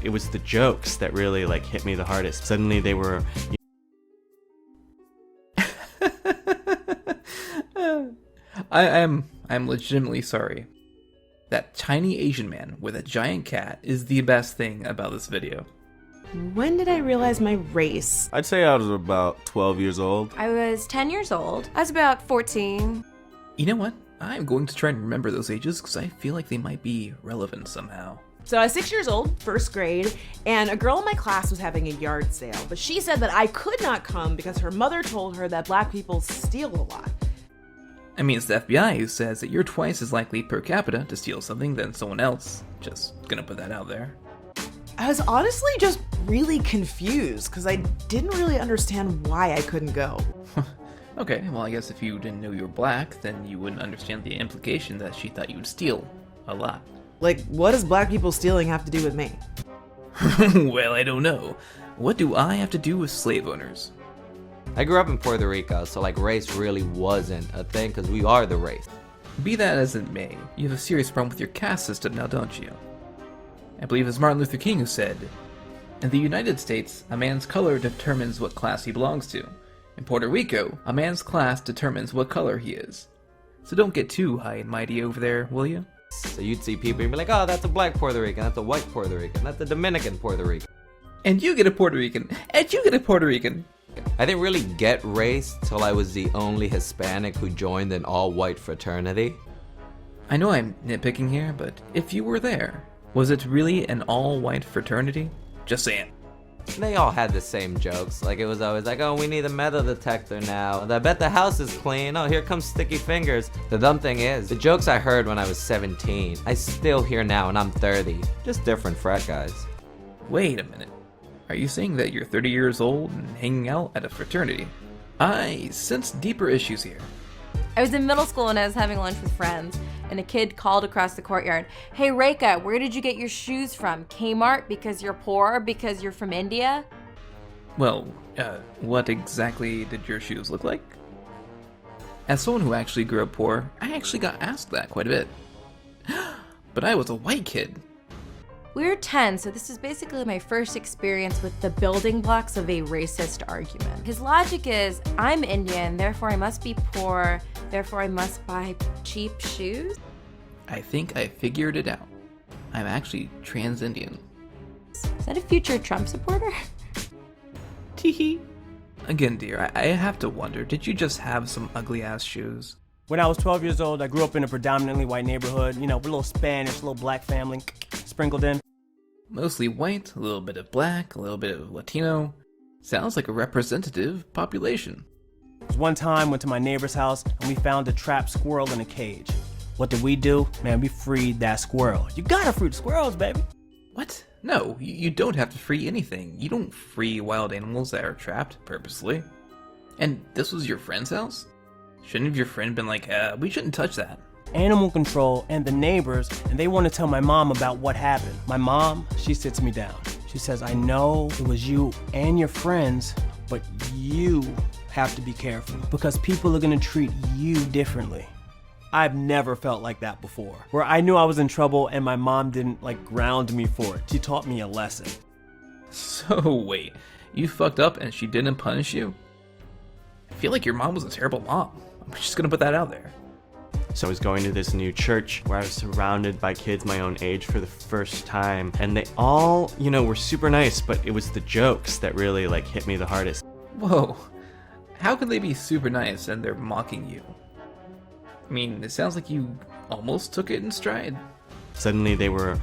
it was the jokes that really like hit me the hardest. Suddenly they were... I'm legitimately sorry. That tiny Asian man with a giant cat is the best thing about this video. When did I realize my race? I'd say I was about 12 years old. I was 10 years old. I was about 14. You know what? I'm going to try and remember those ages because I feel like they might be relevant somehow. So I was 6 years old, first grade, and a girl in my class was having a yard sale, but she said that I could not come because her mother told her that black people steal a lot. I mean, it's the FBI who says that you're twice as likely per capita to steal something than someone else. Just gonna put that out there. I was honestly just really confused because I didn't really understand why I couldn't go. Okay, well I guess if you didn't know you were black, then you wouldn't understand the implication that she thought you would steal a lot. Like, what does black people stealing have to do with me? Well, I don't know. What do I have to do with slave owners? I grew up in Puerto Rico, so like race really wasn't a thing because we are the race. Be that as it may, you have a serious problem with your caste system now, don't you? I believe it's Martin Luther King who said, "In the United States, a man's color determines what class he belongs to. In Puerto Rico, a man's class determines what color he is. So don't get too high and mighty over there, will you?" So you'd see people and be like, oh, that's a black Puerto Rican, that's a white Puerto Rican, that's a Dominican Puerto Rican. And you get a Puerto Rican, and you get a Puerto Rican. I didn't really get race till I was the only Hispanic who joined an all-white fraternity. I know I'm nitpicking here, but if you were there, was it really an all-white fraternity? Just saying. They all had the same jokes. Like, it was always like, oh, we need a metal detector now. I bet the house is clean. Oh, here comes sticky fingers. The dumb thing is, the jokes I heard when I was 17, I still hear now and I'm 30. Just different frat guys. Wait a minute. Are you saying that you're 30 years old and hanging out at a fraternity? I sense deeper issues here. I was in middle school and I was having lunch with friends, and a kid called across the courtyard, "Hey Reika, where did you get your shoes from? Kmart because you're poor, because you're from India?" Well, what exactly did your shoes look like? As someone who actually grew up poor, I actually got asked that quite a bit. But I was a white kid. We were 10, so this is basically my first experience with the building blocks of a racist argument. His logic is, I'm Indian, therefore I must be poor, therefore I must buy cheap shoes. I think I figured it out. I'm actually trans-Indian. Is that a future Trump supporter? Teehee. Again, dear, I have to wonder, did you just have some ugly-ass shoes? When I was 12 years old, I grew up in a predominantly white neighborhood, you know, with a little Spanish, a little black family sprinkled in. Mostly white, a little bit of black, a little bit of Latino. Sounds like a representative population. There was one time, went to my neighbor's house, and we found a trapped squirrel in a cage. What did we do? Man, we freed that squirrel. You gotta free the squirrels, baby. What? No, you don't have to free anything. You don't free wild animals that are trapped purposely. And this was your friend's house? Shouldn't have your friend been like, we shouldn't touch that? Animal control and the neighbors, and they want to tell my mom about what happened. My mom, she sits me down. She says, I know it was you and your friends, but you have to be careful because people are gonna treat you differently. I've never felt like that before, where I knew I was in trouble and my mom didn't like ground me for it. She taught me a lesson. So wait, you fucked up and she didn't punish you? I feel like your mom was a terrible mom. I'm just gonna put that out there. So I was going to this new church where I was surrounded by kids my own age for the first time. And they all, were super nice, but it was the jokes that really hit me the hardest. Whoa, how can they be super nice and they're mocking you? I mean, it sounds like you almost took it in stride. Suddenly they were,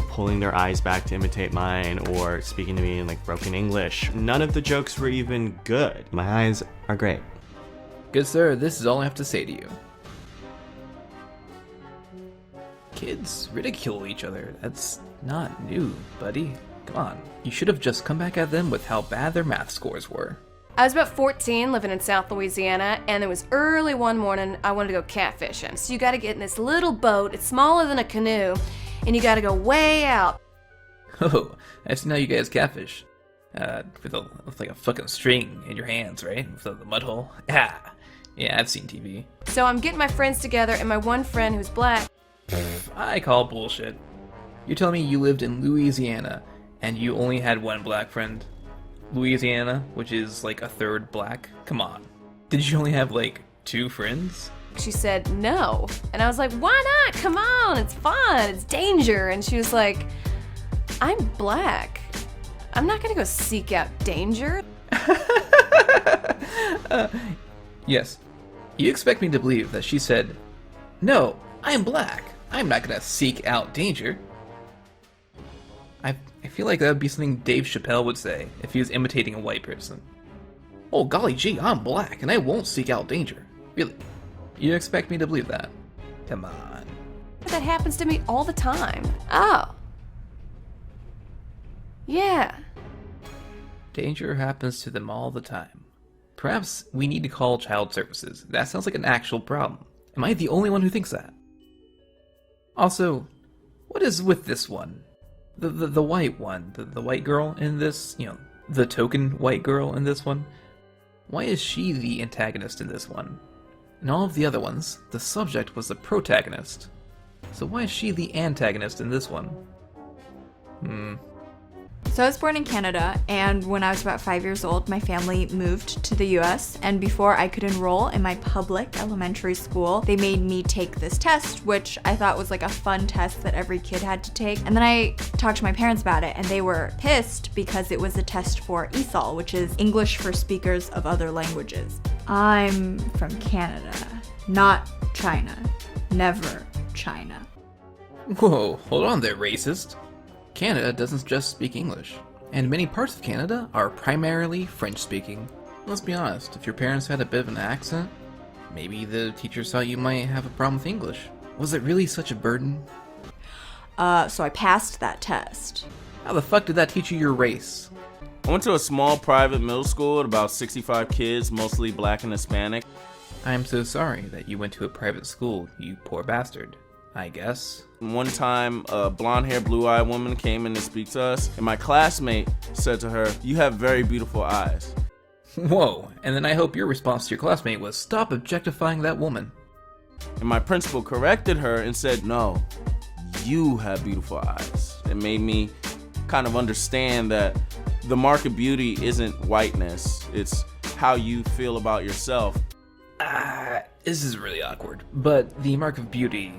pulling their eyes back to imitate mine or speaking to me in broken English. None of the jokes were even good. My eyes are great. Good sir, this is all I have to say to you. Kids ridicule each other. That's not new, buddy. Come on. You should have just come back at them with how bad their math scores were. I was about 14, living in South Louisiana, and it was early one morning. I wanted to go catfishing. So you gotta get in this little boat. It's smaller than a canoe, and you gotta go way out. Oh, I've seen how you guys catfish. With a fucking string in your hands, right? With the mud hole. Yeah, I've seen TV. So I'm getting my friends together, and my one friend who's black. I call bullshit. You're telling me you lived in Louisiana, And you only had one black friend? Louisiana, which is like a third black? Come on. Did you only have like 2 friends? She said no. And I was like, why not? Come on, it's fun, it's danger. And she was like, I'm black. I'm not gonna go seek out danger. Yes. You expect me to believe that she said, no, I'm black. I'm not gonna seek out danger. I feel like that would be something Dave Chappelle would say if he was imitating a white person. Oh, golly gee, I'm black and I won't seek out danger. Really? You expect me to believe that? Come on. That happens to me all the time. Oh. Yeah. Danger happens to them all the time. Perhaps we need to call child services. That sounds like an actual problem. Am I the only one who thinks that? Also, what is with this one? The white one, the white girl in this, the token white girl in this one? Why is she the antagonist in this one? In all of the other ones, the subject was the protagonist. So why is she the antagonist in this one? So I was born in Canada, and when I was about 5 years old, my family moved to the US, and before I could enroll in my public elementary school, they made me take this test, which I thought was like a fun test that every kid had to take. And then I talked to my parents about it, and they were pissed because it was a test for ESOL, which is English for Speakers of Other Languages. I'm from Canada, not China. Never China. Whoa, hold on there, racist. Canada doesn't just speak English, and many parts of Canada are primarily French-speaking. Let's be honest, if your parents had a bit of an accent, maybe the teachers thought you might have a problem with English. Was it really such a burden? So I passed that test. How the fuck did that teach you your race? I went to a small private middle school with about 65 kids, mostly black and Hispanic. I'm so sorry that you went to a private school, you poor bastard. I guess. One time, a blonde-haired, blue-eyed woman came in to speak to us, and my classmate said to her, "You have very beautiful eyes." Whoa, and then I hope your response to your classmate was, "Stop objectifying that woman." And my principal corrected her and said, "No, you have beautiful eyes." It made me kind of understand that the mark of beauty isn't whiteness, it's how you feel about yourself. This is really awkward, but the mark of beauty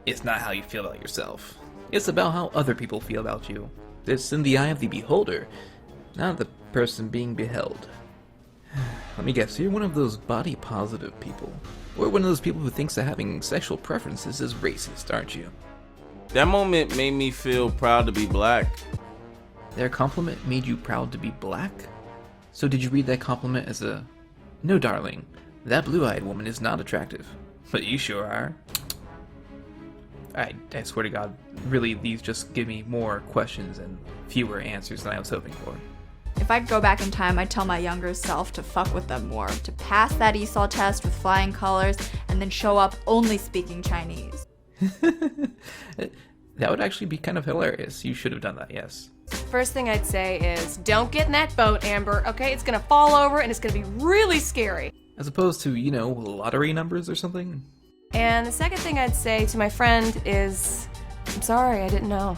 is not how you feel about yourself. It's about how other people feel about you. It's in the eye of the beholder, not the person being beheld. Let me guess, you're one of those body-positive people. Or one of those people who thinks that having sexual preferences is racist, aren't you? That moment made me feel proud to be black. Their compliment made you proud to be black? So did you read that compliment as a, "No, darling, that blue-eyed woman is not attractive, but you sure are"? I swear to God, really, these just give me more questions and fewer answers than I was hoping for. If I could go back in time, I'd tell my younger self to fuck with them more, to pass that ESOL test with flying colors, and then show up only speaking Chinese. That would actually be kind of hilarious. You should have done that, yes. First thing I'd say is, don't get in that boat, Amber, okay? It's gonna fall over and it's gonna be really scary. As opposed to, lottery numbers or something? And the second thing I'd say to my friend is, I'm sorry, I didn't know.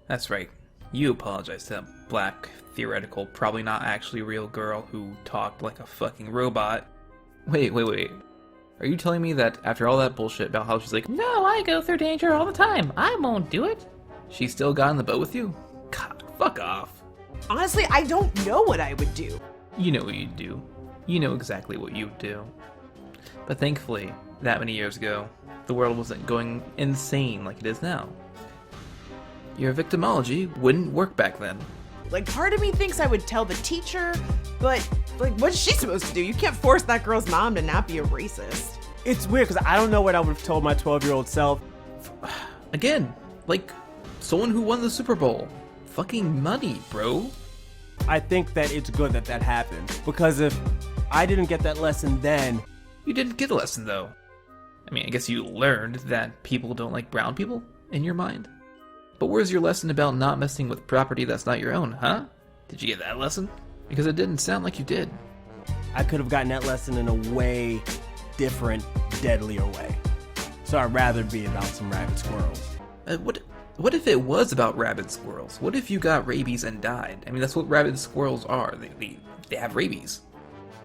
That's right. You apologize to that black, theoretical, probably not actually real girl who talked like a fucking robot. Wait. Are you telling me that after all that bullshit about how she's like, "No, I go through danger all the time, I won't do it," she still got in the boat with you? God, fuck off. Honestly, I don't know what I would do. You know what you'd do. You know exactly what you'd do. But thankfully, that many years ago, the world wasn't going insane like it is now. Your victimology wouldn't work back then. Like, part of me thinks I would tell the teacher, but, like, what's she supposed to do? You can't force that girl's mom to not be a racist. It's weird because I don't know what I would have told my 12-year-old self. Again, like, someone who won the Super Bowl. Fucking money, bro. I think that it's good that that happened, because if I didn't get that lesson then... You didn't get a lesson, though. I mean, I guess you learned that people don't like brown people, in your mind. But where's your lesson about not messing with property that's not your own, huh? Did you get that lesson? Because it didn't sound like you did. I could have gotten that lesson in a way different, deadlier way. So I'd rather be about some rabbit squirrels. What if it was about rabid squirrels? What if you got rabies and died? I mean, that's what rabid squirrels are. They have rabies.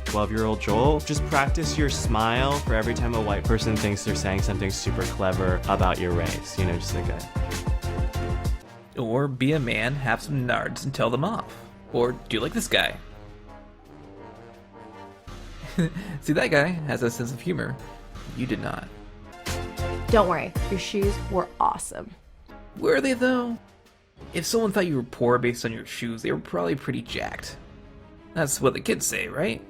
12-year-old Joel, just practice your smile for every time a white person thinks they're saying something super clever about your race. You know, just like that. Or be a man, have some nards, and tell them off. Or do like this guy. See, that guy has a sense of humor. You did not. Don't worry, your shoes were awesome. Were they, though? If someone thought you were poor based on your shoes, they were probably pretty jacked. That's what the kids say, right?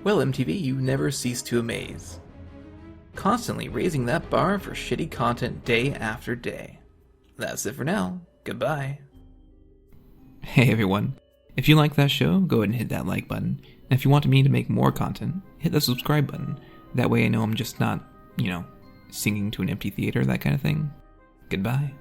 Well, MTV, you never cease to amaze. Constantly raising that bar for shitty content day after day. That's it for now. Goodbye. Hey everyone. If you like that show, go ahead and hit that like button. And if you want me to make more content, hit the subscribe button. That way I know I'm just not, singing to an empty theater, that kind of thing. Goodbye.